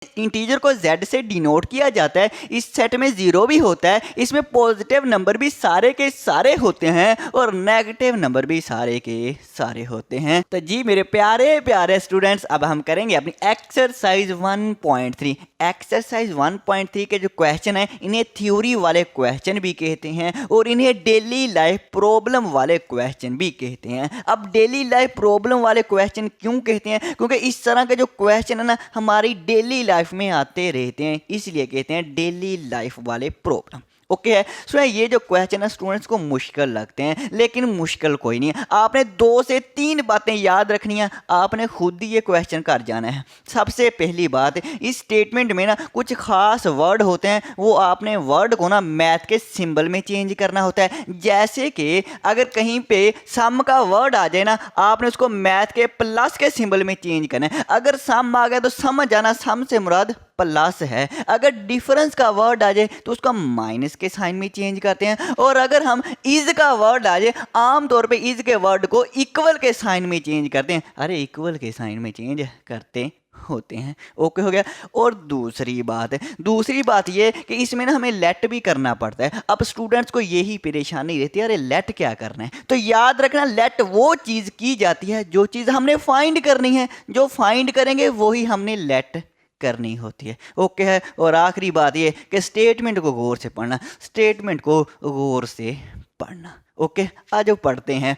Integer को z से denote किया जाता है। इस सेट में 0 भी होता है, इसमें पॉजिटिव नंबर भी सारे के सारे होते हैं और नेगेटिव नंबर भी सारे के सारे होते हैं। तो जी मेरे प्यारे प्यारे स्टूडेंट्स, अब हम करेंगे अपनी एक्सरसाइज 1.3। एक्सरसाइज 1.3 के जो क्वेश्चन है इन्हें थ्योरी वाले क्वेश्चन भी कहते हैं और इन्हें डेली लाइफ प्रॉब्लम वाले क्वेश्चन भी कहते हैं। अब डेली लाइफ प्रॉब्लम वाले क्वेश्चन क्यों कहते हैं? क्योंकि इस तरह के जो क्वेश्चन है ना हमारी डेली लाइफ में आते रहते हैं, इसलिए कहते हैं डेली लाइफ वाले प्रॉब्लम। ओके है। सो ये जो क्वेश्चन है स्टूडेंट्स को मुश्किल लगते हैं, लेकिन मुश्किल कोई नहीं है। आपने 2 से 3 बातें याद रखनी है, आपने खुद ही ये क्वेश्चन कर जाना है। सबसे पहली बात, इस स्टेटमेंट में ना कुछ खास वर्ड होते हैं, वो आपने वर्ड को ना मैथ के सिंबल में चेंज करना होता है। जैसे कि अगर कहीं पे सम का वर्ड आ जाए ना, आपने उसको मैथ के प्लस के सिंबल में चेंज करना है। अगर सम आ गया तो समझ जाना सम से मुराद प्लस है। अगर डिफरेंस का वर्ड आ जाए तो उसका माइनस के साइन में चेंज करते हैं। और अगर हम इज का वर्ड आ जाए, आमतौर पे इज के वर्ड को इक्वल के साइन में चेंज करते हैं। अरे इक्वल के साइन में चेंज करते होते हैं। ओके हो गया। और दूसरी बात ये कि इसमें ना हमें लेट भी करना पड़ता है। अब स्टूडेंट्स को यही परेशानी रहती है, अरे लेट क्या करना है? तो याद रखना, लेट वो चीज़ की जाती है जो चीज़ हमने फाइंड करनी है। जो फाइंड करेंगे वही हमने लेट करनी होती है। ओके है। और आखिरी बात ये कि स्टेटमेंट को गौर से पढ़ना, स्टेटमेंट को गौर से पढ़ना। ओके, आज जो पढ़ते हैं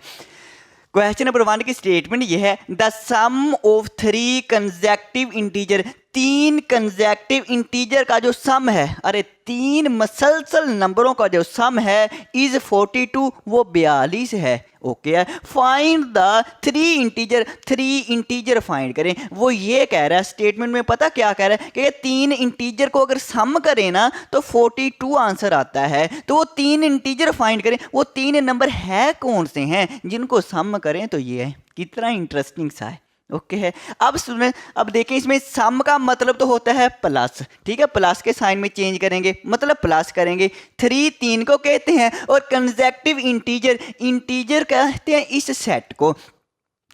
क्वेश्चन नंबर 1 की स्टेटमेंट ये है, the sum of 3 consecutive integer, 3 consecutive integer का जो सम है, अरे 3 मसलसल नंबरों का जो सम है इज 42, वो 42 है। ओके है। फाइंड द 3 इंटीजर फाइंड करें। वो ये कह रहा है स्टेटमेंट में, पता क्या कह रहा है कि 3 इंटीजर को अगर सम करें ना तो 42 आंसर आता है। तो वो 3 इंटीजर फाइंड करें। वो 3 नंबर है कौन से हैं जिनको सम करें? तो ये है। कितना इंटरेस्टिंग सा है। ओके है। अब सुने, अब देखें, इसमें सम का मतलब तो होता है प्लस, ठीक है, प्लस के साइन में चेंज करेंगे, मतलब प्लस करेंगे। 3 को कहते हैं और कंसेक्टिव इंटीजर कहते हैं इस सेट को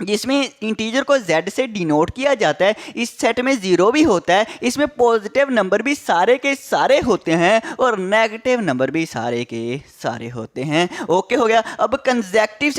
जिसमें इंटीजर को z से डिनोट किया जाता है। इस सेट में 0 भी होता है, इसमें पॉजिटिव नंबर भी सारे के सारे होते हैं और नेगेटिव नंबर भी सारे के सारे होते हैं। ओके हो गया। अब कंसेक्टिव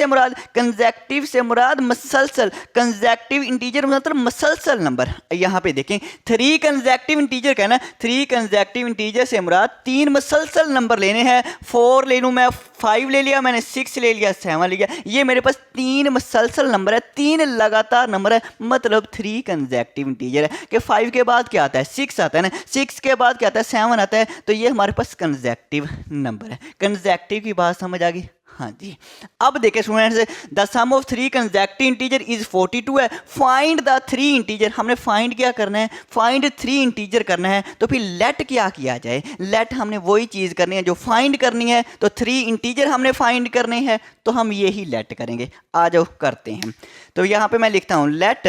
से मुराद मसलसल, कंसेक्टिव इंटीजर मतलब मसलसल नंबर। यहाँ पे देखें 3 कंसेक्टिव इंटीजर का ना, 3 कंसेक्टिव इंटीजर से मुराद 3 मसलसल नंबर लेने हैं। 4 ले लूँ मैं, 5 ले लिया मैंने, 6 ले लिया, 7 ले लिया। ये मेरे पास 3 मसलसल नंबर है, 3 लगातार नंबर है, मतलब 3 कंसेक्टिव इंटीजर है। कि 5 के बाद क्या आता है? 6 आता है ना, 6 के बाद क्या आता है? 7 आता है। तो ये हमारे पास कंसेक्टिव नंबर है। कंसेक्टिव की बात समझ आ गई? हाँ जी। अब देखें students, the sum of 3 consecutive integer is 42 है। फाइंड द 3 इंटीजर, हमने फाइंड क्या करना है? फाइंड 3 इंटीजर करना है। तो फिर लेट क्या किया जाए? लेट हमने वही चीज़ करनी है जो फाइंड करनी है। तो 3 इंटीजर हमने फाइंड करने हैं, तो हम यही लेट करेंगे। आ जाओ करते हैं। तो यहाँ पे मैं लिखता हूँ लेट,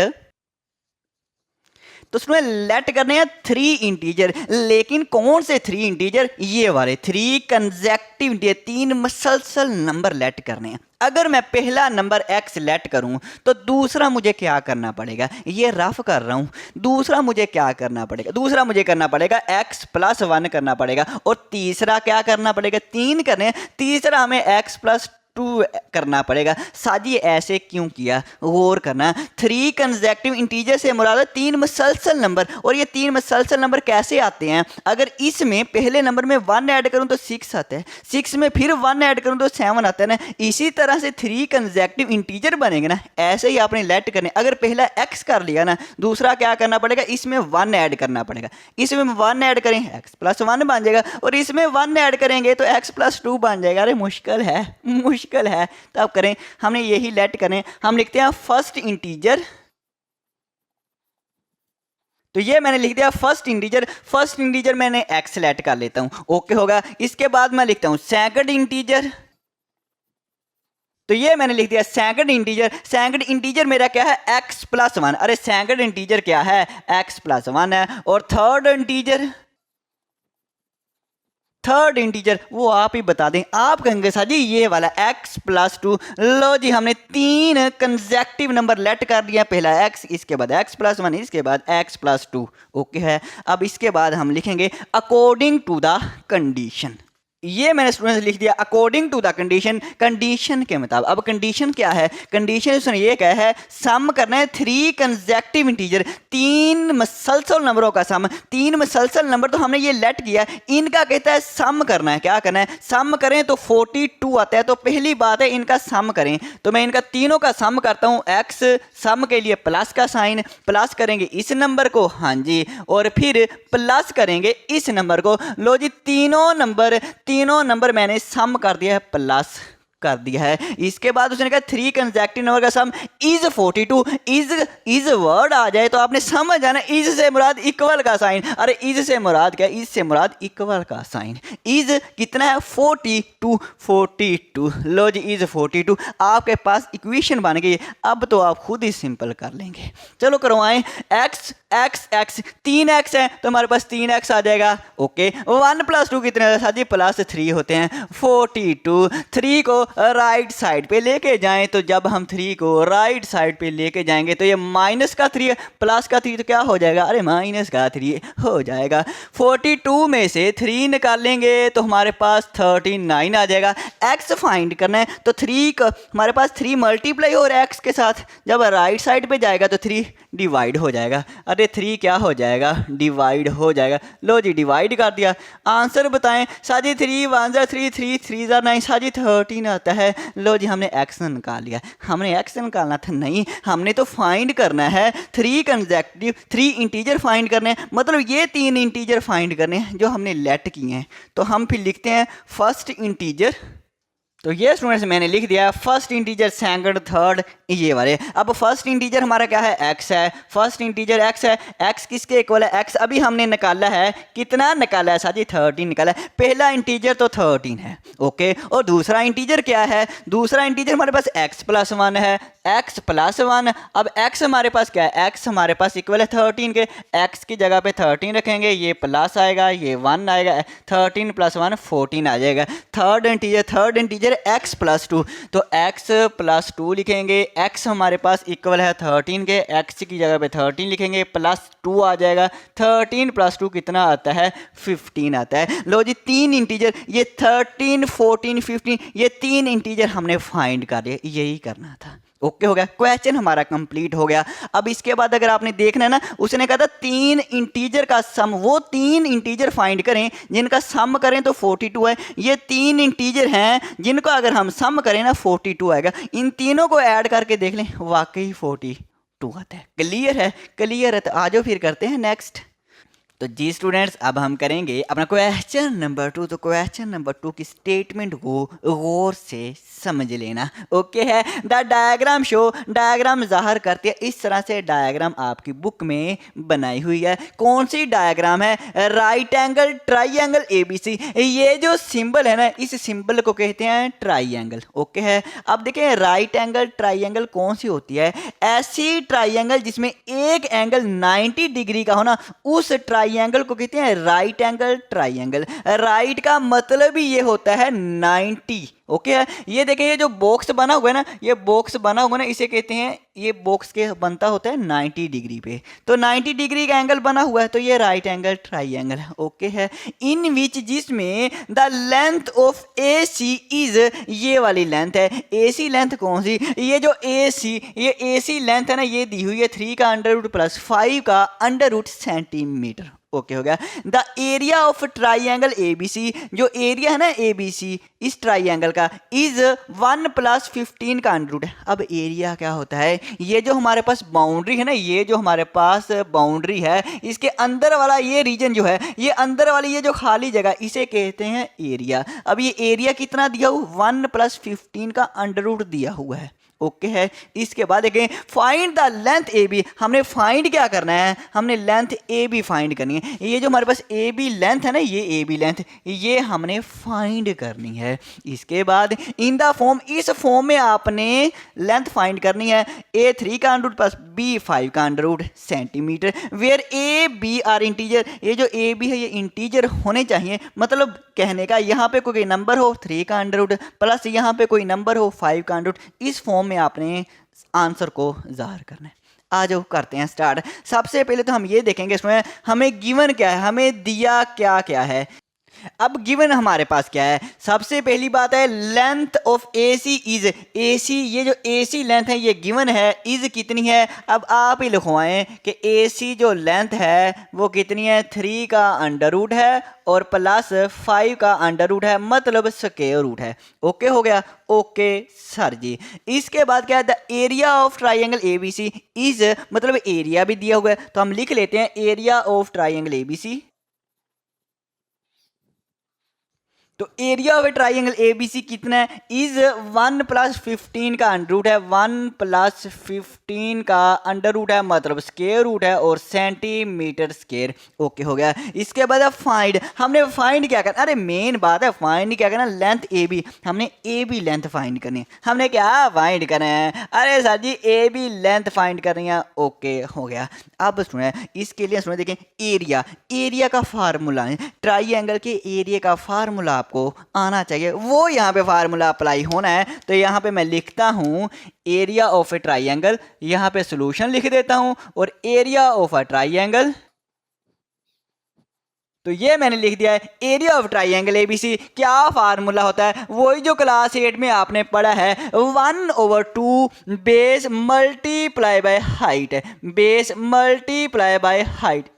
तो उसमें लेट करने हैं 3 इंटीजर, लेकिन कौन से 3 इंटीजर? ये वाले 3 कंसेक्टिव इंटीजर, 3 मसलसल नंबर लेट करने हैं। अगर मैं पहला नंबर x लेट करूं तो दूसरा मुझे क्या करना पड़ेगा? ये रफ कर रहा हूं। दूसरा मुझे क्या करना पड़ेगा? दूसरा मुझे करना पड़ेगा x + 1 करना पड़ेगा। और तीसरा क्या करना पड़ेगा? 3 करने हैं। तीसरा हमें x + 2 करना पड़ेगा। साजी ऐसे क्यों किया? गौर करना। 3 कंसेक्टिव इंटीजर से मुराद 3 मसलसल नंबर, और ये 3 मसलसल नंबर कैसे आते हैं? अगर इसमें पहले नंबर में 1 ऐड करूं तो 6 आता है, 6 में फिर 1 ऐड करूं तो 7 आता है ना। इसी तरह से 3 कंसेक्टिव इंटीजर बनेंगे ना, ऐसे ही आपने लेट करने। अगर पहला x कर लिया ना, दूसरा क्या करना पड़ेगा? इसमें 1 ऐड करना पड़ेगा। इसमें 1 ऐड करें x + 1 बन जाएगा, और इसमें 1 ऐड करेंगे तो x + 2 बन जाएगा। अरे मुश्किल है। तो अब करें, हमने यही लेट करें। हम लिखते हैं फर्स्ट इंटीजर, तो ये मैंने लिख दिया फर्स्ट इंटीजर मैंने x लेट कर लेता हूं। ओके होगा। इसके बाद मैं लिखता हूं सेकंड इंटीजर, तो ये मैंने लिख दिया सेकंड इंटीजर मेरा क्या है? x + 1। अरे सेकंड इंटीजर क्या है? x + 1 है। और थर्ड इंटीजर, थर्ड इंटीजर वो आप ही बता दें। आप कहेंगे सर जी ये वाला x+2। लो जी हमने 3 कंसेक्टिव नंबर लेट कर दिया, पहला x, इसके बाद x+1, इसके बाद x+2। ओके है। अब इसके बाद हम लिखेंगे अकॉर्डिंग टू द कंडीशन। ये मैंने स्टूडेंट्स लिख दिया according to the condition, condition के मुताबिक। अब कंडीशन क्या है? कंडीशन उसने ये कहा है सम करना है 3 कंसेक्टिव इंटीजर, 3 मसलसल नंबरों का सम। 3 मसलसल नंबर तो हमने ये लेट किया, इनका कहता है सम करना है। क्या करना है? सम करें तो 42 आता है। तो पहली बात है इनका सम करें, तो मैं इनका तीनों का सम करता हूँ। x सम के लिए प्लस का साइन, प्लस करेंगे इस नंबर को, हाँ जी, और फिर प्लस करेंगे इस नंबर को। लो जी तीनों नंबर मैंने सम कर दिया है, प्लस कर दिया है। इसके बाद उसने कहा 3 कंसेक्टिव नंबर का सम इज 42। इज वर्ड आ जाए तो आपने समझ जाना इज से मुराद इक्वल का साइन। अरे इज से मुराद क्या? इज से मुराद इक्वल का साइन। इज कितना है? 42। लो जी इज 42। आपके पास इक्वेशन बन गई। अब तो आप खुद ही सिंपल कर लेंगे। चलो करवाएं। x 3x है तो हमारे पास 3x आ जाएगा। ओके 1+2 कितने हैं जी? +3 होते हैं। 42। 3 को राइट साइड पे लेके जाएं तो जब हम 3 को राइट साइड पे लेके जाएंगे तो ये माइनस का 3 है, प्लस का 3 तो क्या हो जाएगा? अरे माइनस का 3 हो जाएगा। 42 में से 3 निकालेंगे तो हमारे पास 39 आ जाएगा। x फाइंड करना है तो 3 का हमारे पास 3 मल्टीप्लाई हो रहा है x के साथ, जब राइट साइड पे जाएगा तो 3 डिवाइड हो जाएगा। अरे 3 क्या हो जाएगा? डिवाइड हो जाएगा। लो जी डिवाइड कर दिया। आंसर बताएं साजी। 3 1 3 3 3 9 साजी 13 आता है। लो जी हमने x निकाल लिया। हमने x निकालना था नहीं, हमने तो फाइंड करना है 3 कंसेक्टिव 3 इंटीजर फाइंड करने हैं। मतलब ये 3 इंटीजर फाइंड करने हैं जो हमने लेट किए हैं। तो हम फिर लिखते हैं फर्स्ट इंटीजर। तो ये स्टूडेंट्स मैंने लिख दिया फर्स्ट इंटीजर, सेकंड, थर्ड, ये वाले। अब फर्स्ट इंटीजर हमारा क्या है? x है। फर्स्ट इंटीजर x है। x किसके इक्वल है? x अभी हमने निकाला है, कितना निकाला है साजी? 13 निकाला है। पहला इंटीजर तो 13 है। ओके, और दूसरा इंटीजर क्या है? दूसरा इंटीजर हमारे पास x+1 है। x+1। अब x हमारे पास क्या है? x हमारे पास इक्वल है 13 के। x की जगह पे 13 रखेंगे, ये प्लस आएगा, ये 1 आएगा, 13 + 1 14 आ जाएगा। थर्ड इंटीजर x+2, तो x+2 लिखेंगे। x हमारे पास इक्वल है 13 के, x की जगह पे 13 लिखेंगे, +2 आ जाएगा। 13 + 2 कितना आता है? 15 आता है। लो जी 3 इंटीजर, ये 13 14 15, ये 3 इंटीजर हमने फाइंड कर लिया। यही करना था। ओके हो गया, क्वेश्चन हमारा कंप्लीट हो गया। अब इसके बाद अगर आपने देखना है ना, उसने कहा था 3 इंटीजर का सम, वो 3 इंटीजर फाइंड करें जिनका सम करें तो 42 है। ये 3 इंटीजर हैं जिनको अगर हम सम करें ना 42 आएगा। इन तीनों को ऐड करके देख लें, वाकई 42 आता है। क्लियर है? क्लियर है तो आ जाओ फिर करते हैं नेक्स्ट। तो जी स्टूडेंट्स अब हम करेंगे अपना क्वेश्चन नंबर 2। तो क्वेश्चन नंबर 2 की स्टेटमेंट को गौर से समझ लेना। ओके है। द डायग्राम शो, डायग्राम जाहिर करती है इस तरह से। डायग्राम आपकी बुक में बनाई हुई है। कौन सी डायग्राम है? Right angle triangle ABC। ये जो सिंबल है ना, इस सिंबल को कहते हैं ट्राइंगल। ओके है। अब देखें राइट एंगल ट्राइंगल कौन सी होती है? ऐसी ट्राइंगल जिसमें एक एंगल 90 डिग्री का होना, उस ट्राइंगल को कहते हैं राइट एंगल ट्राइंगल। राइट का मतलब ही ये होता है 90। ओके है। ये देखें ये जो बॉक्स बना हुआ है ना, ये बॉक्स बना हुआ है ना, इसे कहते हैं, ये बॉक्स के बनता होता है 90 डिग्री पे। तो 90 डिग्री का एंगल बना हुआ है तो ये राइट एंगल ट्राइंगल है। ओके है। इन विच, जिसमें the length of AC is, ये वाली लेंथ है। AC लेंथ कौन सी? ये जो ये AC लेंथ है ना, ये दी हुई है 3 का √ + 5 का √ सेंटीमीटर। ओके हो गया। The area of triangle ABC, जो एरिया है ना ABC इस ट्राइंगल का, इज 1 + 15 का √ है। अब एरिया क्या होता है? ये जो हमारे पास बाउंड्री है ना, ये जो हमारे पास बाउंड्री है, इसके अंदर वाला ये रीजन जो है, ये अंदर वाली ये जो खाली जगह, इसे कहते हैं एरिया। अब ये एरिया कितना दिया हुआ? 1 + 15 का √ दिया हुआ है। ओके है। इसके बाद देखें find the length A B, हमने फाइंड क्या करना है, हमने लेंथ ए बी फाइंड करनी है। ये जो हमारे पास ए बी लेंथ है ना, ये ए बी लेंथ ये हमने फाइंड करनी है। इसके बाद इन द फॉर्म, इस फॉर्म में आपने लेंथ फाइंड करनी है ए 3 का अंडर रूट प्लस बी 5 का under root centimetre, where A B are integer. ये जो ए बी है ये इंटीजर होने चाहिए, मतलब कहने का यहाँ पे कोई नंबर हो 3 का अंडर रूट प्लस यहाँ पे कोई नंबर हो 5 का अंडर रूट। इस फॉर्म में आपने आंसर को ज़ाहिर करना है। आ जाओ करते हैं स्टार्ट। सबसे पहले तो हम ये देखेंगे इसमें हमें गिवन क्या है, हमें दिया क्या क्या है। अब गिवन हमारे पास क्या है, सबसे पहली बात है length of A C is, A C ये जो ए सी लेंथ है ये गिवन है, इज कितनी है अब आप ही लिखवाएं कि ए सी जो लेंथ है वो कितनी है 3 का अंडर रूट है और प्लस 5 का अंडर रूट है, मतलब स्क्वायर रूट है। ओके हो गया, ओके सर जी। इसके बाद क्या है the area of triangle A B C is, मतलब एरिया भी दिया हुआ है तो हम लिख लेते हैं area of triangle A B C. तो area of a triangle A B C कितना है, इज 1 प्लस 15 का अंडर रूट है, 1 प्लस 15 का अंडर रूट है मतलब स्क्वायर रूट है और सेंटीमीटर स्क्वायर। ओके हो गया। इसके बाद फाइंड, हमने फाइंड क्या करना, अरे मेन बात है फाइंड क्या करना, लेंथ ए बी, हमने ए बी लेंथ फाइंड करनी है। हमने क्या फाइंड करना है, अरे सर जी ए बी लेंथ फाइंड करनी है। ओके हो गया। अब सुने इसके लिए सुने देखें एरिया, एरिया का फार्मूला है, ट्राइंगल के एरिया का फार्मूला को आना चाहिए, वो यहाँ पे फार्मूला अप्लाई होना है। तो यहाँ पे मैं लिखता हूँ एरिया ऑफ ए ट्राइंगल, यहाँ पे सॉल्यूशन लिख देता हूँ और एरिया ऑफ अ ट्राइंगल, तो ये मैंने लिख दिया है एरिया ऑफ ट्राइंगल एबीसी। क्या फार्मूला होता है, वही जो क्लास 8 में आपने पढ़ा है 1/2 base multiply by height, base multiply by height.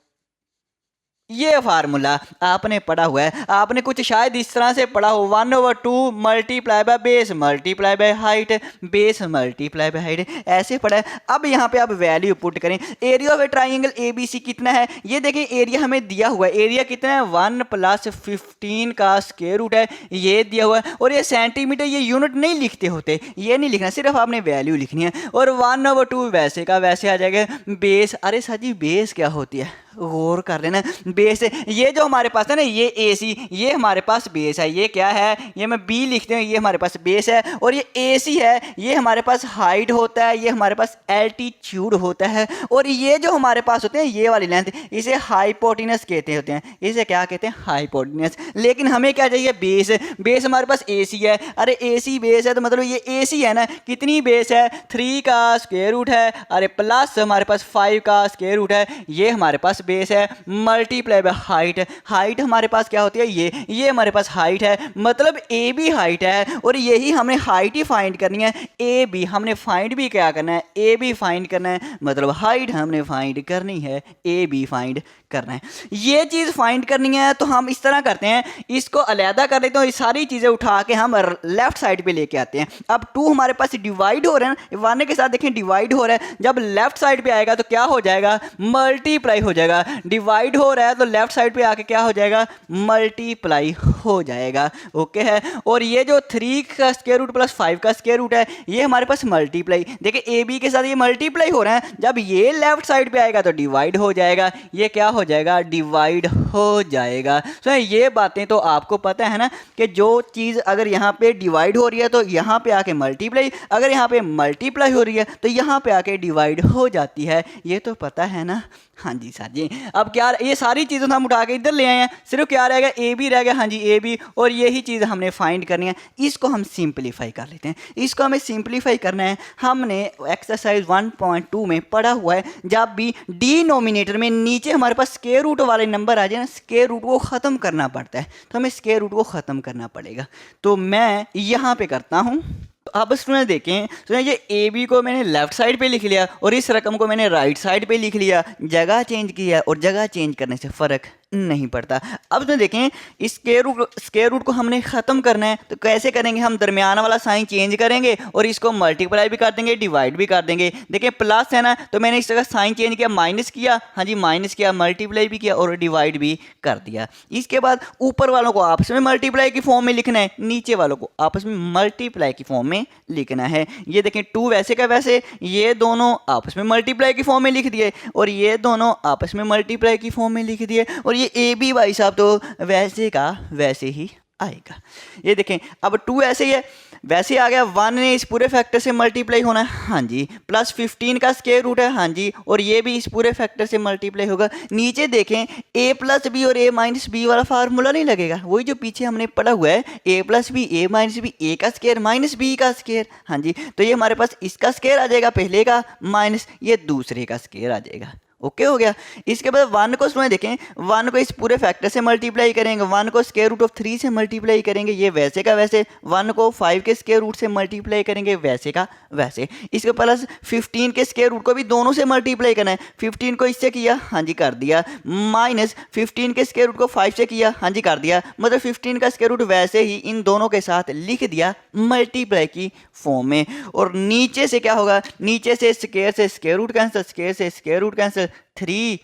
ये फार्मूला आपने पढ़ा हुआ है, आपने कुछ शायद इस तरह से पढ़ा हो 1/2 multiply by base multiply by height, base multiply by height ऐसे पढ़ा है। अब यहाँ पे आप वैल्यू पुट करें, area of a triangle A B C कितना है, ये देखें एरिया हमें दिया हुआ है, एरिया कितना है 1 प्लस 15 का स्क्वायर रूट है, ये दिया हुआ है। और ये सेंटीमीटर ये यूनिट नहीं लिखते होते, ये नहीं लिखना, सिर्फ आपने वैल्यू लिखनी है। और 1/2 वैसे का वैसे आ जाएगा बेस, अरे सर जी बेस क्या होती है गौर कर लेना, बेस ये जो हमारे पास है ना ये ए सी, ये हमारे पास बेस है, ये क्या है ये मैं बी लिखते हैं, ये हमारे पास बेस है। और ये ए सी है, ये हमारे पास हाइट होता है, ये हमारे पास एल्टीट्यूड होता है। और ये जो हमारे पास होते हैं ये वाली लेंथ, इसे हाइपोटेनस कहते होते हैं, इसे क्या कहते हैं हाइपोटेनस। लेकिन हमें क्या चाहिए बेस, बेस हमारे पास ए सी है, अरे ए सी बेस है तो मतलब ये ए सी है ना, कितनी बेस है 3 का स्क्वायर रूट है, अरे प्लस हमारे पास 5 का स्क्वायर रूट है, ये हमारे पास बेस है मल्टीप्लाई बाय हाइट। हाइट हमारे पास क्या होती है ये हमारे पास हाइट है, मतलब ए बी हाइट है। और यही हमने हाइट ही फाइंड करनी है, ए बी हमने फाइंड भी क्या करना है ए बी फाइंड करना है, मतलब हाइट हमने फाइंड करनी है, ए बी फाइंड करना है। ये चीज़ फाइंड करनी है तो हम इस तरह करते हैं, इसको अलहदा कर लेते हैं, ये सारी चीज़ें उठा के हम लेफ्ट साइड पे लेके आते हैं। अब 2 हमारे पास डिवाइड हो रहे हैं, 1 के साथ देखें डिवाइड हो रहा है, जब लेफ्ट साइड पे आएगा तो क्या हो जाएगा मल्टीप्लाई हो जाएगा। डिवाइड हो रहा है तो लेफ्ट साइड पे आके क्या हो जाएगा मल्टीप्लाई हो जाएगा। ओके है। और ये जो 3 का स्क्वायर रूट प्लस 5 का स्क्वायर रूट है ये हमारे पास मल्टीप्लाई, देखिए ए बी के साथ ये मल्टीप्लाई हो रहा है, जब ये लेफ्ट साइड पे आएगा तो डिवाइड हो जाएगा, ये क्या हो जाएगा डिवाइड हो जाएगा। तो ये बातें तो आपको पता है ना कि जो चीज़ अगर यहाँ पे डिवाइड हो रही है तो यहाँ पे आके मल्टीप्लाई, अगर यहाँ पे मल्टीप्लाई हो रही है तो यहाँ पे आके डिवाइड हो जाती है, ये तो पता है ना। हाँ जी सर जी। अब क्या ये सारी चीज़ों हम उठा के इधर ले आए हैं, सिर्फ क्या रहेगा ए बी रह गया, हाँ जी ए बी, और यही चीज़ हमने फाइंड करनी है। इसको हम सिंपलीफाई कर लेते हैं, इसको हमें सिंपलीफाई करना है। हमने एक्सरसाइज 1.2 में पढ़ा हुआ है, जब भी डिनोमिनेटर में नीचे हमारे पास स्क्वायर रूट वाले नंबर आ जाए ना, स्क्वायर रूट को ख़त्म करना पड़ता है, तो हमें स्क्वायर रूट को ख़त्म करना पड़ेगा। तो मैं यहाँ पे करता हूँ। तो अब स्टूडेंट देखें, तो ये ए बी को मैंने लेफ्ट साइड पे लिख लिया और इस रकम को मैंने राइट साइड पे लिख लिया, जगह चेंज किया और जगह चेंज करने से फ़र्क नहीं पड़ता। अब तो देखें स्क्वायर रूट को हमने ख़त्म करना है तो कैसे करेंगे, हम दरमियान वाला साइन चेंज करेंगे और इसको मल्टीप्लाई भी कर देंगे, डिवाइड भी कर देंगे। देखिए प्लस है ना, तो मैंने इस जगह साइन चेंज किया, माइनस किया, हाँ जी माइनस किया, मल्टीप्लाई भी किया और डिवाइड भी कर दिया। इसके बाद ऊपर वालों को आपस में मल्टीप्लाई की फॉर्म में लिखना है, नीचे वालों को आपस में मल्टीप्लाई की फॉर्म में लिखना है। ये देखें 2 वैसे का वैसे, ये दोनों आपस में मल्टीप्लाई की फॉर्म में लिख दिए और ये दोनों आपस में मल्टीप्लाई की फॉर्म में लिख दिए और ये ए बी भाई साहब तो वैसे का वैसे ही आएगा। ये देखें अब 2 ऐसे ही है, वैसे आ गया। 1 ने इस पूरे फैक्टर से मल्टीप्लाई होना है, हाँ जी, प्लस 15 का स्क्वायर रूट है, हाँ जी, और ये भी इस पूरे फैक्टर से मल्टीप्लाई होगा। नीचे देखें a प्लस बी और a माइनस बी वाला फार्मूला नहीं लगेगा, वही जो पीछे हमने पढ़ा हुआ है, a plus B a minus B, a का स्क्वायर माइनस b का स्क्वायर, हाँ जी। तो ये हमारे पास इसका स्क्वायर आ जाएगा पहले का, माइनस ये दूसरे का स्क्वायर आ जाएगा। ओके हो गया। इसके बाद 1 को सुने देखें, 1 को इस पूरे फैक्टर से मल्टीप्लाई करेंगे, 1 को स्क्वायर रूट ऑफ 3 से मल्टीप्लाई करेंगे, ये वैसे का वैसे। 1 को 5 के स्क्वायर रूट से मल्टीप्लाई करेंगे, वैसे का वैसे। इसके प्लस 15 के स्क्वायर रूट को भी दोनों से मल्टीप्लाई करना है, 15 को इससे किया, हाँ जी कर दिया, माइनस 15 के स्क्वायर रूट को 5 से किया, हाँ जी कर दिया। मतलब 15 का स्क्वायर रूट वैसे ही इन दोनों के साथ लिख दिया मल्टीप्लाई की फॉर्म में। और नीचे से क्या होगा, नीचे से स्क्वायर रूट कैंसिल, स्क्वायर से स्क्वायर रूट कैंसिल, 3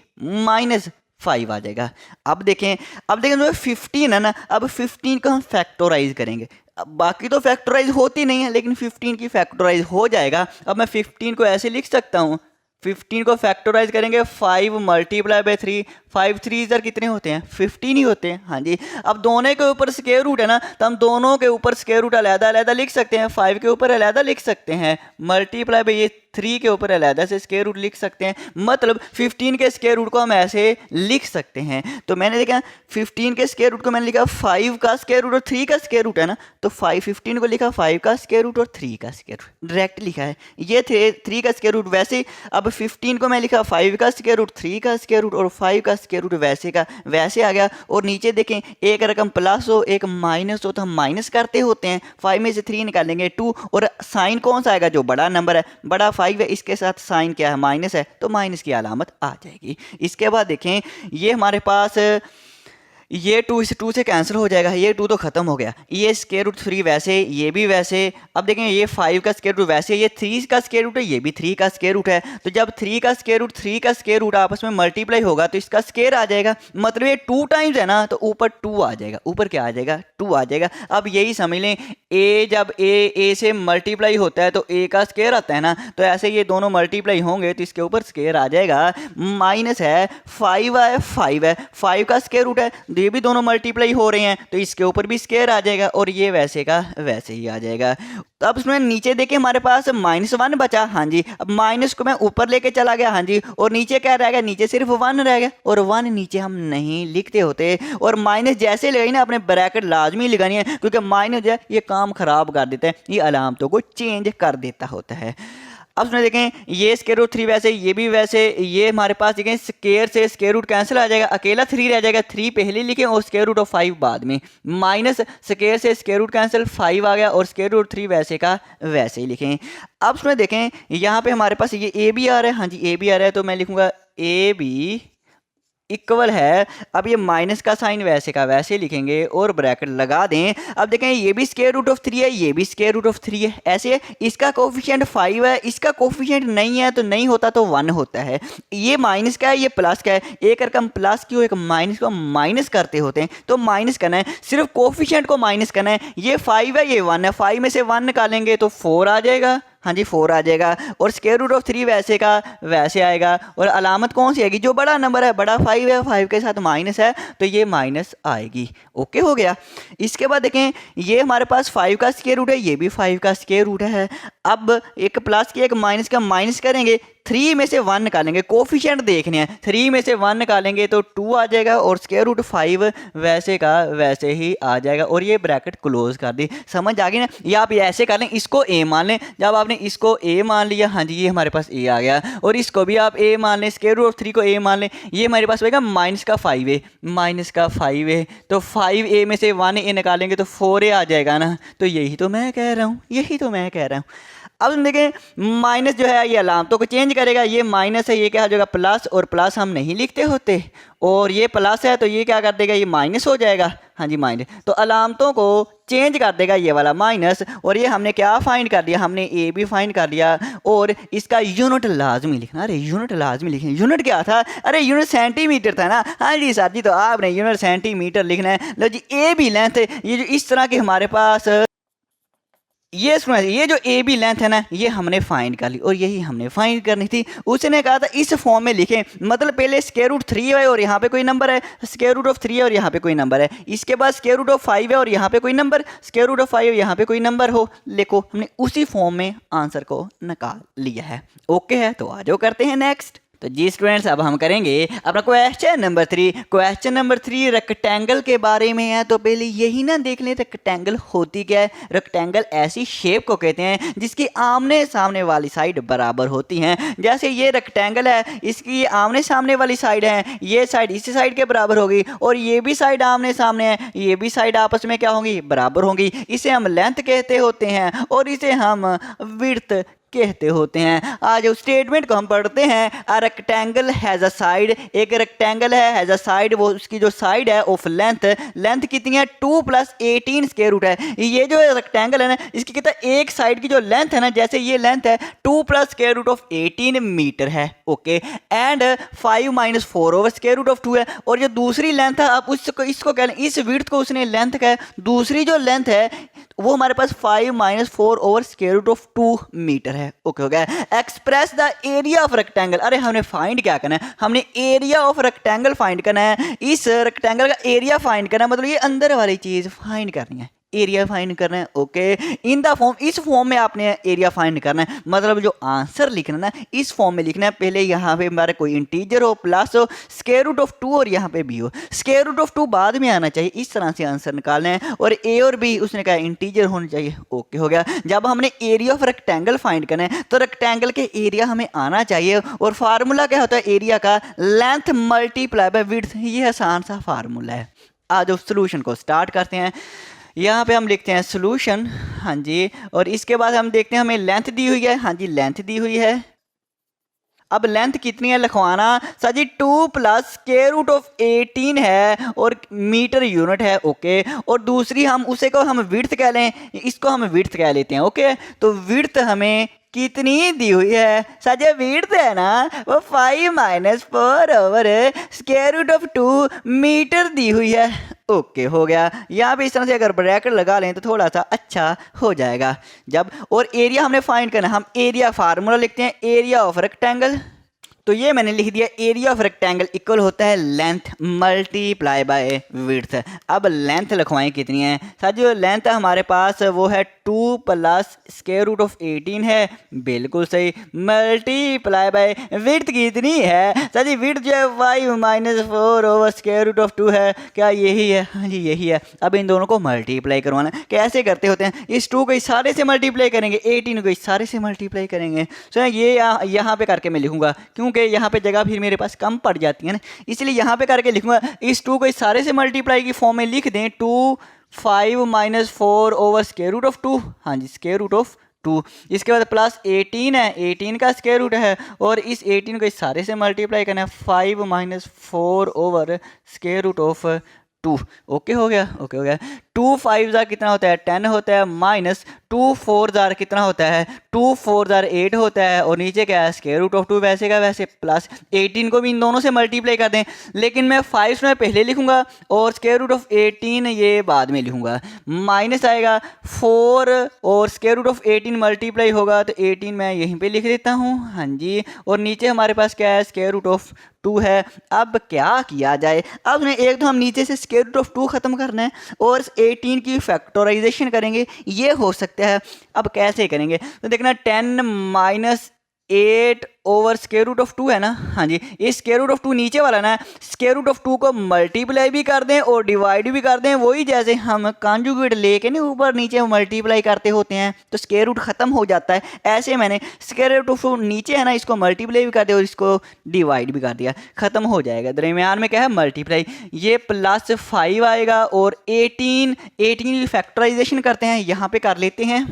माइनस 5 आ जाएगा। अब देखें जो 15 है ना, अब 15 को हम फैक्टोराइज करेंगे। अब बाकी तो फैक्टोराइज होती नहीं है, लेकिन 15 की फैक्टोराइज हो जाएगा। अब मैं 15 को ऐसे लिख सकता हूँ, 15 को फैक्टोराइज करेंगे, 5 मल्टीप्लाई बाय 3, 5 3 इधर कितने होते हैं, 15 ही होते हैं, हाँ जी। अब दोनों के ऊपर स्क्वायर रूट है ना, तो हम दोनों के ऊपर स्क्वायर रूट अलग-अलग लिख सकते हैं, 5 के ऊपर अलग लिख सकते हैं, मल्टीप्लाई बाय ये 3 के ऊपर अलग से स्क्वायर रूट लिख सकते हैं। मतलब 15 के स्क्वायर रूट को हम ऐसे लिख सकते हैं। तो मैंने देखा 15 के स्क्वायर रूट को मैंने लिखा 5 का स्क्वायर रूट और 3 का स्क्वायर रूट है ना, तो 15 को लिखा 5 का स्क्वायर रूट और 3 का स्क्वायर रूट, डायरेक्ट लिखा है। ये थे 3 का स्क्वायर रूट वैसे। अब 15 को मैं लिखा 5 का स्क्वायर रूट, 3 का स्क्वायर रूट और 5 का स्क्वायर रूट वैसे का वैसे आ गया। और नीचे देखें एक रकम प्लस हो एक माइनस हो तो हम माइनस करते होते हैं, 5 में से 3 निकालेंगे 2, और साइन कौन सा आएगा, जो बड़ा नंबर है, बड़ा 5 है, इसके साथ साइन क्या है, माइनस है, तो माइनस की अलामत आ जाएगी। इसके बाद देखें ये हमारे पास ये 2 इस 2 से कैंसिल हो जाएगा, ये 2 तो खत्म हो गया, ये स्क्वायर रूट 3 वैसे, ये भी वैसे। अब देखें ये 5 का स्क्वायर रूट वैसे, ये 3 का स्क्वायर रूट है, ये भी 3 का स्क्वायर रूट है। तो जब 3 का स्क्वायर रूट आपस में मल्टीप्लाई होगा तो इसका स्क्वायर आ जाएगा। मतलब ये 2 टाइम्स है ना, तो ऊपर 2 आ जाएगा, ऊपर क्या आ जाएगा, 2 आ जाएगा। अब यही समझ लें जब ए से मल्टीप्लाई होता है तो ए का स्क्वायर आता है ना, तो ऐसे ये दोनों मल्टीप्लाई होंगे तो इसके ऊपर स्क्वायर आ जाएगा। माइनस है 5 है, 5 का स्क्वायर रूट है, ये भी दोनों मल्टीप्लाई हो रहे हैं तो इसके ऊपर भी स्क्वायर आ जाएगा और ये वैसे का वैसे ही आ जाएगा। तो अब इसमें नीचे देखें हमारे पास -1 बचा, हाँ जी। अब माइनस को मैं ऊपर लेके चला गया, हाँ जी, और नीचे क्या रह गया, नीचे सिर्फ 1 रह गया, और 1 नीचे हम नहीं लिखते होते। और माइनस जैसे लगाई ना, अपने ब्रैकेट लाजमी लगानी है, क्योंकि माइनस जो है ये काम खराब कर देता है, ये अलामतों को चेंज कर देता होता है। अब उसमें देखें ये स्क्वायर रूट 3 वैसे, ये भी वैसे, ये हमारे पास देखें स्क्वायर से स्क्वायर रूट कैंसिल आ जाएगा, अकेला 3 रह जाएगा, 3 पहले लिखें और स्क्वायर रूट ऑफ 5 बाद में। माइनस स्क्वायर से स्क्वायर रूट कैंसिल, 5 आ गया और स्क्वायर रूट 3 वैसे का वैसे ही लिखें। अब उसमें देखें यहाँ पे हमारे पास ये ए बी आ रहा है, हाँ जी ए बी आ रहा है, तो मैं लिखूंगा ए बी इक्वल है। अब ये माइनस का साइन वैसे का वैसे लिखेंगे और ब्रैकेट लगा दें। अब देखें ये भी स्क्वायर रूट ऑफ 3 है, ये भी स्क्वायर रूट ऑफ 3 है, ऐसे इसका कोफिशिएंट 5 है, इसका कोफिशिएंट नहीं है, तो नहीं होता तो 1 होता है। ये माइनस का है, ये प्लस का है, एक रकम प्लस की हो एक माइनस को माइनस करते होते हैं, तो माइनस करना है, सिर्फ कोफिशिएंट को माइनस करना है। ये 5 है, ये 1 है, 5 में से 1 निकालेंगे तो 4 आ जाएगा, हाँ जी 4 आ जाएगा, और स्क्वायर रूट ऑफ 3 वैसे का वैसे आएगा। और अलामत कौन सी आएगी, जो बड़ा नंबर है, बड़ा 5 है, 5 के साथ माइनस है, तो ये माइनस आएगी। ओके हो गया। इसके बाद देखें ये हमारे पास 5 का स्क्वायर रूट है, ये भी 5 का स्क्वायर रूट है। अब एक प्लस की एक माइनस का माइनस करेंगे, 3 में से 1 निकालेंगे, कोफिशिएंट देखने हैं, 3 में से 1 निकालेंगे तो 2 आ जाएगा, और स्क्वायर रूट 5 वैसे का वैसे ही आ जाएगा, और ये ब्रैकेट क्लोज कर दी। समझ आ गई ना। ये आप ऐसे कर लें, इसको ए मान लें, जब आपने इसको ए मान लिया, हाँ जी ये हमारे पास ए आ गया, और इसको भी आप ए मान लें, स्क्वायर रूट ऑफ 3 को ए मान लें, ये हमारे पास होगा माइनस का 5a, माइनस का 5a, तो 5a में से 1a निकालेंगे तो 4a आ जाएगा ना। तो यही तो मैं कह रहा हूँ, यही तो मैं कह रहा हूँ। अब हम देखें माइनस जो है ये अलामतों को चेंज करेगा, ये माइनस है ये क्या हो जाएगा प्लस, और प्लस हम नहीं लिखते होते, और ये प्लस है तो ये क्या कर देगा ये माइनस हो जाएगा। हाँ जी माइनस, तो अलामतों को चेंज कर देगा ये वाला माइनस। और ये हमने क्या फाइंड कर दिया, हमने ए भी फाइंड कर लिया, और इसका यूनिट लाजमी लिखना। अरे यूनिट लाजमी लिखना, यूनिट क्या था, अरे यूनिट सेंटीमीटर था ना। हाँ जी सर जी, तो आपने यूनिट सेंटीमीटर लिखना है। लो जी ए भी लेंथ, ये जो इस तरह के हमारे पास ये जो ए बी लेंथ है ना, ये हमने फाइंड कर ली, और यही हमने फाइंड करनी थी। उसने कहा था इस फॉर्म में लिखें, मतलब पहले स्क्वायर रूट 3 है और यहाँ पे कोई नंबर है, स्क्वायर रूट ऑफ 3 है और यहाँ पे कोई नंबर है, इसके बाद स्क्वायर रूट ऑफ 5 है और यहाँ पे कोई नंबर, स्क्वायर रूट ऑफ 5 यहाँ पे कोई नंबर हो। देखो हमने उसी फॉर्म में आंसर को निकाल लिया है। ओके है, तो आ जाओ करते हैं नेक्स्ट। तो जी स्टूडेंट्स, अब हम करेंगे अपना question number 3। Question number 3 rectangle के बारे में है। तो पहले यही ना देख लें रेक्टेंगल होती क्या है। रेक्टेंगल ऐसी शेप को कहते हैं जिसकी आमने सामने वाली साइड बराबर होती हैं। जैसे ये रेक्टेंगल है, इसकी आमने सामने वाली साइड है, ये साइड इसी साइड के बराबर होगी, और ये भी साइड आमने सामने है, ये भी साइड आपस में क्या होंगी बराबर होंगी। इसे हम लेंथ कहते होते हैं और इसे हम विड्थ कहते होते हैं। आज उस स्टेटमेंट को हम पढ़ते हैं। A rectangle has a side, एक रेक्टेंगल है हैज़ अ साइड, वो उसकी जो साइड है ऑफ लेंथ, लेंथ कितनी है 2 + 18 स्क्वायर रूट है। ये जो रेक्टेंगल है ना, इसकी कितना एक साइड की जो लेंथ है ना, जैसे ये लेंथ है 2 + स्क्वायर रूट ऑफ 18 मीटर है। Okay, and 5 - 4 over square root of 2 है। और जो दूसरी लेंथ है, आप उसको इसको कह लें, इस विड्थ को उसने लेंथ का है, दूसरी जो लेंथ है वो हमारे पास 5 - 4 over square root of 2 metre है। ओके हो गया। Express the area of rectangle, अरे हमने फाइंड क्या करना है, हमने एरिया ऑफ रेक्टेंगल फाइंड करना है। इस रेक्टेंगल का एरिया फाइंड करना है, मतलब ये अंदर वाली चीज फाइंड करनी है, एरिया फाइंड करना है। ओके, इन द फॉर्म, इस फॉर्म में आपने एरिया फाइंड करना है, मतलब जो आंसर लिखना है इस फॉर्म में लिखना है। पहले यहाँ पे हमारा कोई इंटीजर हो, प्लस हो, स्क्वायर रूट ऑफ 2 और यहाँ पे भी हो, स्क्वायर रूट ऑफ 2 बाद में आना चाहिए। इस तरह से आंसर निकालना है, और ए और बी उसने कहा इंटीजर होना चाहिए। ओके हो गया। जब हमने एरिया ऑफ रेक्टेंगल फाइंड करना है तो रेक्टेंगल के एरिया हमें आना चाहिए, और फार्मूला क्या होता है एरिया का, लेंथ मल्टीप्लाई बाय विड्थ। ये आसान सा फार्मूला है। आज सोल्यूशन को स्टार्ट करते हैं। यहाँ पे हम लिखते हैं सोल्यूशन, हाँ जी, और इसके बाद हम देखते हैं हमें लेंथ दी हुई है। हाँ जी लेंथ दी हुई है। अब लेंथ कितनी है लिखवाना, sir ji 2 + square root of 18 है और मीटर यूनिट है। ओके, और दूसरी हम उसे को हम विड्थ कह लें, इसको हम विड्थ कह लेते हैं। ओके, तो विड्थ हमें कितनी दी हुई है, सर विड्थ है ना वो 5 - 4 over square root of 2 metre दी हुई है। ओके हो गया। यहाँ पे इस तरह से अगर ब्रैकेट लगा लें तो थोड़ा सा अच्छा हो जाएगा। जब और एरिया हमने फाइंड करना, हम एरिया फार्मूला लिखते हैं, एरिया ऑफ रेक्टेंगल। तो ये मैंने लिख दिया, एरिया ऑफ रेक्टेंगल इक्वल होता है लेंथ मल्टीप्लाई बाय विड्थ। अब लेंथ लिखवाएं कितनी है, सर जो लेंथ है हमारे पास वो है 2 + स्क्वायर रूट ऑफ 18 है, बिल्कुल सही, मल्टीप्लाई बाय विड्थ कितनी है, सर जी विड्थ जो है 5 - 4 ओवर स्क्वायर रूट ऑफ 2 है। क्या यही है, हाँ जी यही है। अब इन दोनों को मल्टीप्लाई करवाना, कैसे करते होते हैं, इस 2 को इस सारे से मल्टीप्लाई करेंगे, 18 को इस सारे से मल्टीप्लाई करेंगे। सो ये यहाँ पे करके मैं लिखूंगा, क्योंकि यहाँ पे जगह फिर मेरे पास कम पड़ जाती है ना, इसलिए यहाँ पे करके लिखूंगा। इस 2 को इस सारे से मल्टीप्लाई की फॉर्म में लिख दें, 2 5 - 4 ओवर स्क्वायर रूट ऑफ 2, हाँ जी स्क्वायर रूट ऑफ 2। इसके बाद प्लस 18 है, 18 का स्क्वायर रूट है, और इस 18 को इस सारे से मल्टीप्लाई करना है, 5 - 4 over square root of 2। Okay हो गया। ओके हो गया। 2 5 जार कितना होता है 10 होता है, माइनस 2 4 जार कितना होता है 2 4 जार 8 होता है, और नीचे क्या है स्क्वायर रूट ऑफ 2 वैसे का वैसे, प्लस 18 को भी इन दोनों से मल्टीप्लाई कर दें, लेकिन मैं 5 में पहले लिखूंगा और स्क्वायर रूट ऑफ 18 ये बाद में लिखूंगा। माइनस आएगा 4 और स्क्वायर रूट ऑफ 18 मल्टीप्लाई होगा तो 18 मैं यहीं पे लिख देता हूँ, हाँ जी, और नीचे हमारे पास क्या है स्क्वायर रूट ऑफ 2 है। अब क्या किया जाए, अब एक तो हम नीचे से स्क्वायर रूट ऑफ 2 खत्म करना है और 18 की फैक्टराइजेशन करेंगे, ये हो सकता है। अब कैसे करेंगे तो देखना, 10 - 8 ओवर स्क्वायर रूट ऑफ 2 है ना, हाँ जी, ये स्क्वायर रूट ऑफ 2 नीचे वाला ना, स्क्वायर रूट ऑफ 2 को मल्टीप्लाई भी कर दें और डिवाइड भी कर दें, वही जैसे हम कॉन्जुगेट लेके ना ऊपर नीचे मल्टीप्लाई करते होते हैं तो स्क्वायर रूट खत्म हो जाता है। ऐसे मैंने स्क्वायर रूट ऑफ 2 नीचे है ना, इसको मल्टीप्लाई भी कर दिया और इसको डिवाइड भी कर दिया, खत्म हो जाएगा। दरमियान में क्या है मल्टीप्लाई, ये प्लस 5 आएगा और 18 की फैक्टराइजेशन करते हैं, यहाँ पे कर लेते हैं।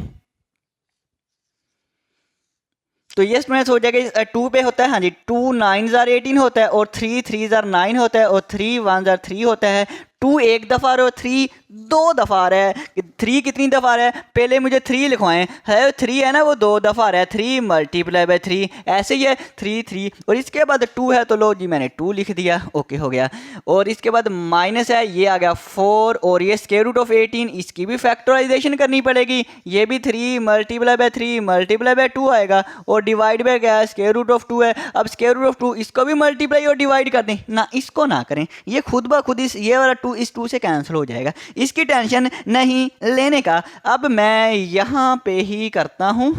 तो ये स्टूडेंट्स हो जाएगा 2 पे होता है, हाँ जी 2 9 जार 18 होता है और 3 3 जार 9 होता है और 3 1 जार 3 होता है। 2 एक दफ़ा और 3 2 दफ़ा आ रहा है। 3 कितनी दफ़ा आ रहा है, पहले मुझे 3 लिखवाएं, है 3 है ना वो 2 दफ़ा आ रहा है, 3 मल्टीप्लाई बाय 3 ऐसे ही है 3 3 और इसके बाद 2 है तो लो जी मैंने 2 लिख दिया, ओके हो गया। और इसके बाद माइनस है, ये आ गया 4 और ये स्क्वायर रूट ऑफ 18, इसकी भी फैक्टराइजेशन करनी पड़ेगी, ये भी 3 मल्टीप्लाई बाय 3 मल्टीप्लाई बाय 2 आएगा और डिवाइड बाय क्या है स्क्वायर रूट ऑफ 2 है। अब स्क्वायर रूट ऑफ 2 इसको भी मल्टीप्लाई और डिवाइड कर दें ना, इसको ना करें, ये खुद ब खुद इस ये वाला 2 इस 2 से कैंसिल हो जाएगा, इसकी टेंशन नहीं लेने का। अब मैं यहाँ पे ही करता हूँ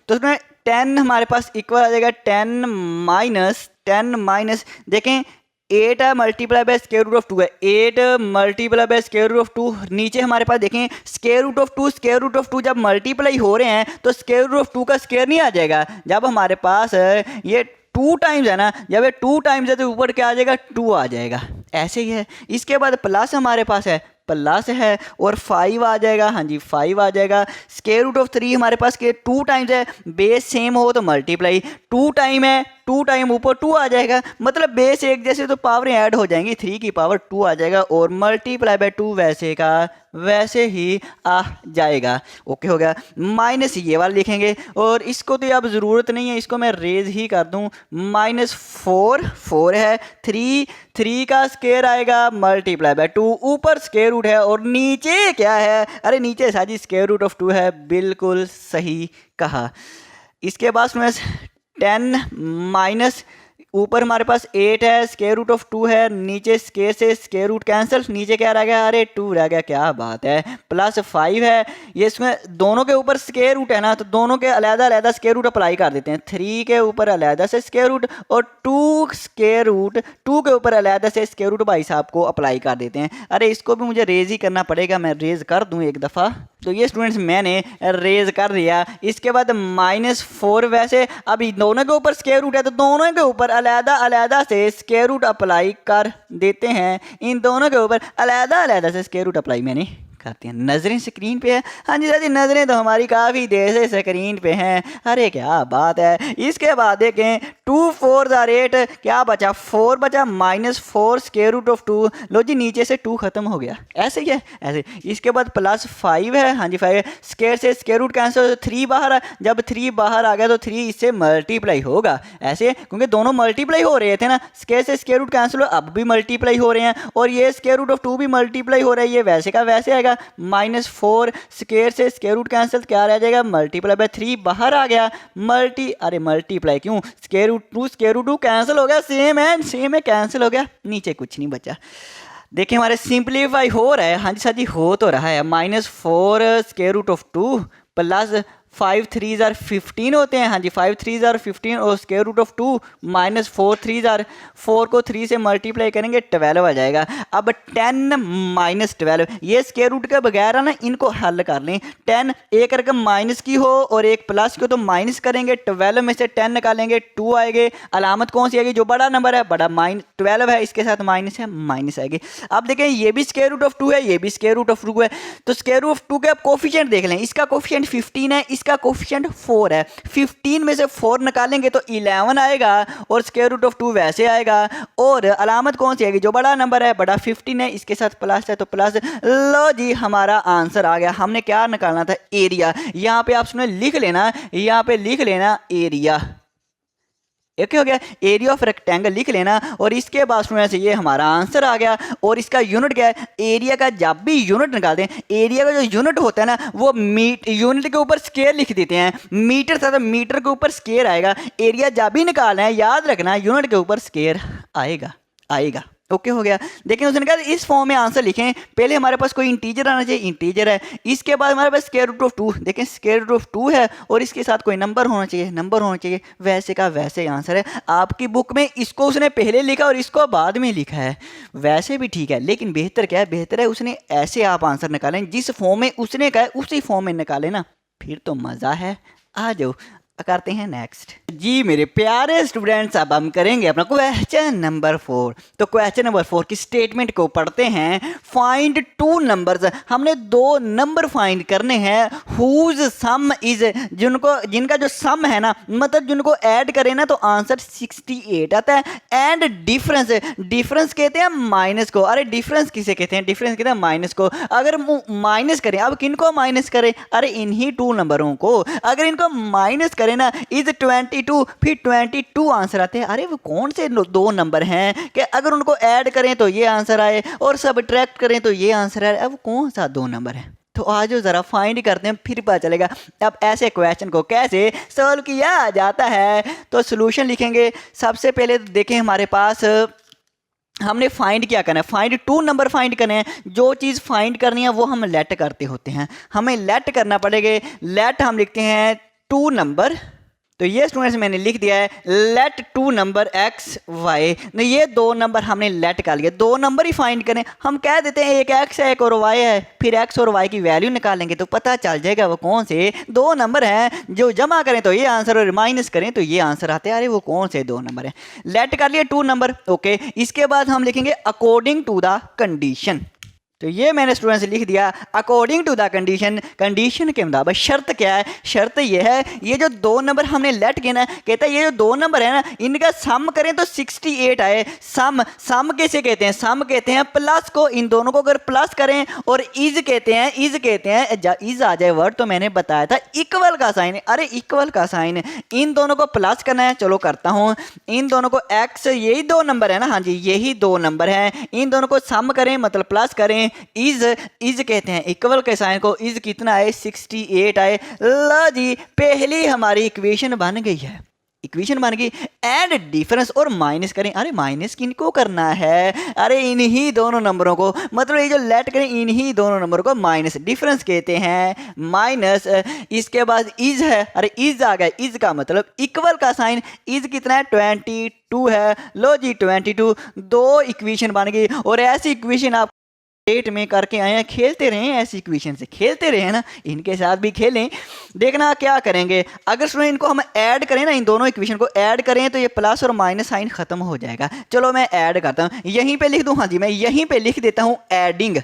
तो उसमें 10 हमारे पास इक्वल आ जाएगा 10 माइनस देखें 8 है multiply by square root of 2 है, 8 multiply by square root of 2, नीचे हमारे पास देखें स्क्वायर रूट ऑफ 2 जब मल्टीप्लाई हो रहे हैं तो स्क्वायर रूट ऑफ 2 का स्क्वायर नहीं आ जाएगा। जब हमारे पास ये 2 टाइम्स है ना, जब ये 2 टाइम्स है तो ऊपर क्या आ जाएगा 2 आ जाएगा, ऐसे ही है। इसके बाद प्लस हमारे पास है, प्लस है और 5 आ जाएगा, हाँ जी 5 आ जाएगा। स्क्वायर रूट ऑफ 3 हमारे पास के 2 टाइम्स है, बेस सेम हो तो मल्टीप्लाई, 2 टाइम है 2 टाइम ऊपर 2 आ जाएगा, मतलब बेस एक जैसे तो पावरें ऐड हो जाएंगी, 3 की पावर 2 आ जाएगा और मल्टीप्लाई बाय 2 वैसे का वैसे ही आ जाएगा, ओके हो गया। माइनस ये वाला लिखेंगे और इसको तो अब ज़रूरत नहीं है, इसको मैं रेज ही कर दूं, -4 है, 3 का स्क्वायर आएगा मल्टीप्लाई बाय 2, ऊपर स्क्वायर रूट है और नीचे क्या है, अरे नीचे साजी स्क्वायर रूट ऑफ 2 है, बिल्कुल सही कहा। इसके बाद में 10 माइनस ऊपर हमारे पास 8 है, स्क्वायर रूट ऑफ 2 है, नीचे स्क्वायर से स्क्वायर रूट कैंसिल, नीचे क्या रह गया, अरे 2 रह गया, क्या बात है। प्लस 5 है, ये इसमें दोनों के ऊपर स्क्वायर रूट है ना तो दोनों के अलग अलग स्क्वायर रूट अप्लाई कर देते हैं, 3 के ऊपर अलग से स्क्वायर रूट और 2 स्क्वायर रूट 2 के ऊपर अलग से स्क्वायर रूट भाई साहब को अप्लाई कर देते हैं। अरे इसको भी मुझे रेज ही करना पड़ेगा, मैं रेज कर दूँ एक दफ़ा, तो ये स्टूडेंट्स मैंने रेज कर दिया। इसके बाद -4 वैसे अभी दोनों के ऊपर स्क्वायर रूट है तो दोनों के ऊपर अलग से स्क्वायर रूट अप्लाई कर देते हैं, इन दोनों के ऊपर अलग से स्क्वायर रूट अप्लाई मैंने करते हैं। नज़रें स्क्रीन पे है, हाँ जी दादी नज़रें तो हमारी काफ़ी देर से स्क्रीन पे हैं, अरे क्या बात है। इसके बाद देखें 2 4 8 क्या बचा, 4 बचा, -4 स्क्वायर रूट ऑफ 2, लो जी नीचे से 2 खत्म हो गया, ऐसे ही है ऐसे। इसके बाद +5 है, हाँ जी 5 स्क्वायर से स्क्वायर रूट कैंसिल, 3 बाहर, जब 3 बाहर आ गया तो 3 इससे मल्टीप्लाई होगा ऐसे, क्योंकि दोनों मल्टीप्लाई हो रहे थे ना, स्क्वायर से स्क्वायर रूट कैंसिल अब भी मल्टीप्लाई हो रहे हैं और ये स्क्वायर रूट ऑफ 2 भी मल्टीप्लाई हो रहा है, ये वैसे का वैसे आएगा। -4 स्क्वायर से स्क्वायर रूट कैंसिल, क्या रह जाएगा मल्टीप्लाई बाय 3 बाहर आ गया, अरे मल्टीप्लाई क्यों, स्क्वायर रूट 2 कैंसिल हो गया, सेम है कैंसिल हो गया, नीचे कुछ नहीं बचा। देखिए हमारे सिंप्लीफाई हो रहा है, हाँ जी सर जी हो तो रहा है। -4 स्क्वायर रूट ऑफ 2 प्लस 5 3 जार 15 होते हैं, हाँ जी 5 3 जार 15 और स्क्वायर रूट ऑफ 2 -4 3 जार 4 को 3 से मल्टीप्लाई करेंगे 12 आ जाएगा। अब 10 - 12 ये स्क्वायर रूट के बगैर है ना, इनको हल कर लें। 10 एक रकम माइनस की हो और एक प्लस की हो तो माइनस करेंगे, 12 में से 10 निकालेंगे 2 आएंगे, अलामत कौन सी आएगी, जो बड़ा नंबर है बड़ा, -12 है इसके साथ माइनस है माइनस आएगी। अब देखें ये भी स्क्वायर रूट ऑफ 2 है, ये भी स्क्वायर रूट ऑफ 2 है, तो स्क्वायर रूट ऑफ 2 के आप कोफिशिएंट देख लें, इसका कोफिशिएंट 15 है, इसका कोफिशिएंट 4 है, 15 में से 4 निकालेंगे तो 11 आएगा और स्क्वायर रूट ऑफ 2 वैसे आएगा और अलामत कौन सी आएगी, जो बड़ा नंबर है बड़ा 15 है, इसके साथ प्लस है तो प्लस। लो जी हमारा आंसर आ गया। हमने क्या निकालना था, एरिया। यहाँ पे आपने लिख लेना, यहाँ पे लिख लेना एरिया, एक हो गया, एरिया ऑफ रेक्टेंगल लिख लेना और इसके बाद से ये हमारा आंसर आ गया। और इसका यूनिट क्या है, एरिया का जब भी यूनिट निकाल दें, एरिया का जो यूनिट होता है ना वो यूनिट के ऊपर स्क्वायर लिख देते हैं, मीटर था तो मीटर के ऊपर स्क्वायर आएगा। एरिया जब भी निकालना है याद रखना यूनिट के ऊपर स्क्वायर आएगा। ओके हो गया। देखिए उसने कहा इस फॉर्म में आंसर लिखें, पहले हमारे पास कोई इंटीजर आना चाहिए, इंटीजर है, इसके बाद हमारे पास स्क्वायर रूट ऑफ 2, देखें स्क्वायर रूट ऑफ 2 है और इसके साथ कोई नंबर होना चाहिए, वैसे का वैसे आंसर है। आपकी बुक में इसको उसने पहले लिखा और इसको बाद में लिखा है, वैसे भी ठीक है, लेकिन बेहतर क्या है, बेहतर है उसने ऐसे आप आंसर निकालें, जिस फॉर्म में उसने कहा है उसी फॉर्म में निकालें ना, फिर तो मज़ा है। आ जाओ करते हैं नेक्स्ट। जी मेरे प्यारे स्टूडेंट्स, अब हम करेंगे अपना क्वेश्चन नंबर 4। तो क्वेश्चन नंबर 4 की स्टेटमेंट को पढ़ते हैं। फाइंड टू नंबर्स, हमने 2 नंबर फाइंड करने हैं हुज सम इज, जिनका जो सम है ना, मतलब जिनको ऐड करें ना तो आंसर 68 आता है। एंड डिफरेंस, डिफरेंस कहते हैं माइनस को। अरे डिफरेंस किसे कहते हैं? डिफरेंस कहते हैं माइनस को। अगर माइनस करें, अब किनको माइनस करें? अरे इन्हीं 2 नंबरों को। अगर इनको माइनस करें ना इज 22, फिर 22 आंसर आते हैं। अरे वो कौन से 2 नंबर हैं कि अगर उनको ऐड करें तो ये आंसर आए और सब्ट्रैक्ट करें तो ये आंसर आए? अब कौन सा 2 नंबर है? तो आज ज़रा फाइंड करते हैं, फिर पता चलेगा अब ऐसे क्वेश्चन को कैसे सॉल्व किया जाता है। तो सॉल्यूशन लिखेंगे। सबसे पहले तो देखें हमारे पास हमने फाइंड क्या करना है, फाइंड टू नंबर फाइंड करने हैं। जो चीज़ फाइंड करनी है वो हम लेट करते होते हैं, हमें लेट करना पड़ेगा। लेट हम लिखते हैं 2 नंबर। तो ये स्टूडेंट्स मैंने लिख दिया है लेट 2 नंबर एक्स वाई। ये 2 नंबर हमने लेट कर लिया, 2 नंबर ही फाइंड करें। हम कह देते हैं एक एक्स है एक और वाई है, फिर एक्स और वाई की वैल्यू निकालेंगे तो पता चल जाएगा वो कौन से 2 नंबर हैं। जो जमा करें तो ये आंसर और माइनस करें तो ये आंसर आते हैं। अरे वो कौन से 2 नंबर हैं? लेट कर लिए 2 नंबर, ओके। इसके बाद हम लिखेंगे अकॉर्डिंग टू द कंडीशन। तो ये मैंने स्टूडेंट्स लिख दिया according to the condition. Condition के मुताबिक शर्त क्या है? शर्त ये है ये जो 2 नंबर हमने लेट किया ना, कहता है ये जो 2 नंबर है ना इनका सम करें तो 68 आए। सम कैसे कहते हैं? सम कहते हैं प्लस को, इन दोनों को अगर प्लस करें, और इज कहते हैं इज आ जाए वर्ड तो मैंने बताया था इक्वल का साइन। अरे इक्वल का साइन, इन दोनों को प्लस करना है। चलो करता हूँ। इन दोनों को एक्स, यही 2 नंबर है ना, हाँ जी यही 2 नंबर हैं। इन दोनों को सम करें मतलब प्लस करें। इज कहते हैं इक्वल के साइन को। इज कितना आए? 68 आए। लो जी पहली हमारी इक्वेशन बन गई है, इक्वेशन बन गई। एंड डिफरेंस और माइनस करें। अरे माइनस किनको करना है? अरे इन्हीं दोनों नंबरों को, मतलब ये जो लेट करें इन्हीं दोनों नंबरों को माइनस, डिफरेंस कहते हैं माइनस। इसके बाद इज है, अरे इज आ गया, इज का मतलब इक्वल का साइन। इज कितना है? 22 है। लो जी 22, 2 इक्वेशन बन गई। और ऐसी इक्वेशन आप डेट में करके आए हैं, खेलते रहें ऐसी इक्वेशन से, खेलते रहें ना, इनके साथ भी खेलें। देखना क्या करेंगे, अगर सुनो इनको हम ऐड करें ना, इन दोनों इक्वेशन को ऐड करें तो ये प्लस और माइनस साइन खत्म हो जाएगा। चलो मैं ऐड करता हूँ, यहीं पे लिख दूँ, हाँ जी मैं यहीं पे लिख देता हूँ एडिंग।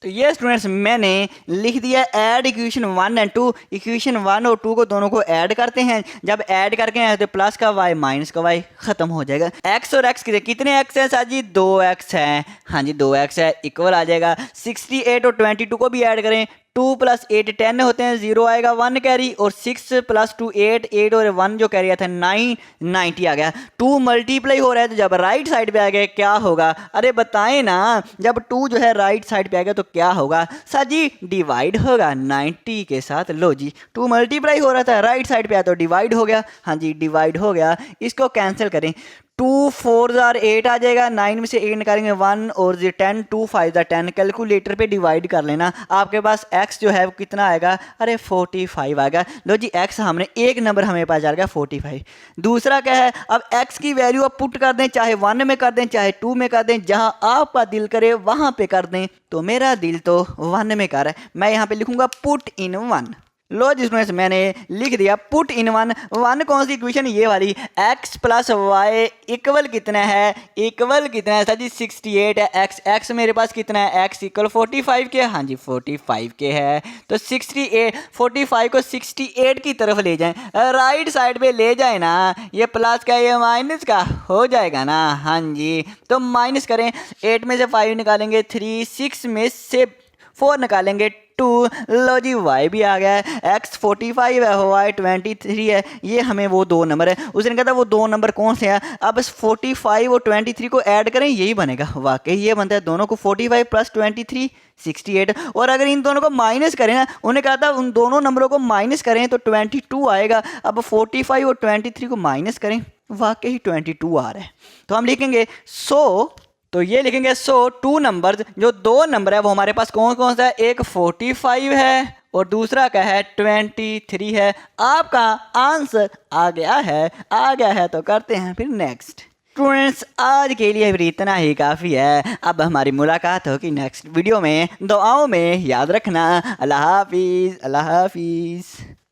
तो ये स्टूडेंट्स मैंने लिख दिया ऐड इक्वेशन 1 और 2। इक्वेशन 1 और 2 को दोनों को ऐड करते हैं। जब ऐड करके आए तो प्लस का वाई माइनस का वाई खत्म हो जाएगा। एक्स और एक्स कितने एक्स हैं सर जी? 2 एक्स हैं। हाँ जी 2 एक्स है, इक्वल आ जाएगा। 68 और 22 को भी ऐड करें, 2 + 8 10 होते हैं, 0 आएगा, 1 कैरी, और 6 + 2 8, 8 और 1 जो कैरी आता है 9, 90 आ गया। 2 मल्टीप्लाई हो रहा है तो जब राइट साइड पे आ गया क्या होगा? अरे बताएं ना, जब 2 जो है राइट साइड पे आ गया तो क्या होगा सर जी? डिवाइड होगा 90 के साथ। लो जी 2 मल्टीप्लाई हो रहा था, राइट साइड पे आया तो डिवाइड हो गया। हाँ जी डिवाइड हो गया। इसको कैंसिल करें, 2 4 8 आ जाएगा, 9 में से 8 निकालेंगे 1 और 10, 2 5 10। कैलकुलेटर पे डिवाइड कर लेना, आपके पास x जो है वो कितना आएगा? अरे 45 आएगा। लो जी x हमने एक नंबर हमें पास चल गया 45। दूसरा क्या है? अब x की वैल्यू आप पुट कर दें, चाहे 1 में कर दें चाहे 2 में कर दें, जहां आपका दिल करे वहां पे कर दें। तो मेरा दिल तो 1 में कर रहा है, मैं यहाँ पे लिखूंगा put in 1। Low ji students मैंने लिख दिया पुट इन 1। 1 कौन सी इक्वेशन? ये वाली, x + y इक्वल कितना है? इक्वल कितना है सर जी? 68 है। x मेरे पास कितना है? x = 45 के। हाँ जी 45 के है। तो 68, 45 को 68 की तरफ ले जाएं, राइट साइड पे ले जाए ना, ये प्लस का ये माइनस का हो जाएगा ना। हाँ जी तो माइनस करें, 8 में से 5 निकालेंगे 3, 6 में से 4 निकालेंगे 2। लो जी y भी आ गया है, x 45 है, y 23 है। ये हमें वो 2 नंबर है, उसने कहा था वो 2 नंबर कौन से हैं? अब इस 45 और 23 को ऐड करें, यही बनेगा। वाकई ये बनता है, दोनों को 45 + 23 68। और अगर इन दोनों को माइनस करें ना, उन्हें कहा था उन दोनों नंबरों को माइनस करें तो 22 आएगा। अब 45 और 23 को माइनस करें, वाकई 22 आ रहा है। तो हम लिखेंगे तो ये लिखेंगे 2 नंबर, जो 2 नंबर है वो हमारे पास कौन कौन सा है? एक 45 है और दूसरा क्या है? 23 है। आपका आंसर आ गया है। तो करते हैं फिर नेक्स्ट। स्टूडेंट्स आज के लिए फिर इतना ही काफ़ी है। अब हमारी मुलाकात होगी नेक्स्ट वीडियो में। दुआओं में याद रखना। अल्लाह हाफिज़।